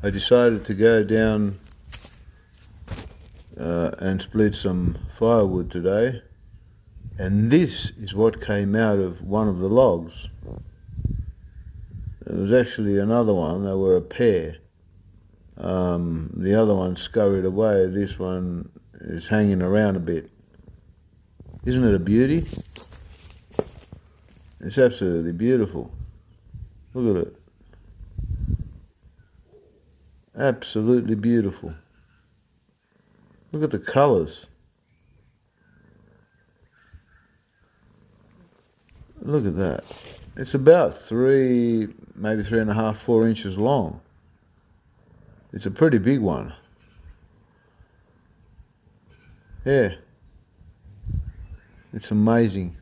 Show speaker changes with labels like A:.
A: I decided to go down and split some firewood today, and this is what came out of one of the logs. There was actually another one. They were a pair. The other one scurried away. This one is hanging around a bit. Isn't it a beauty? It's absolutely beautiful. Look at it. Absolutely beautiful. Look at the colours. Look at that. It's about 3, maybe 3.5, 4 inches long. It's a pretty big one. Yeah. It's amazing.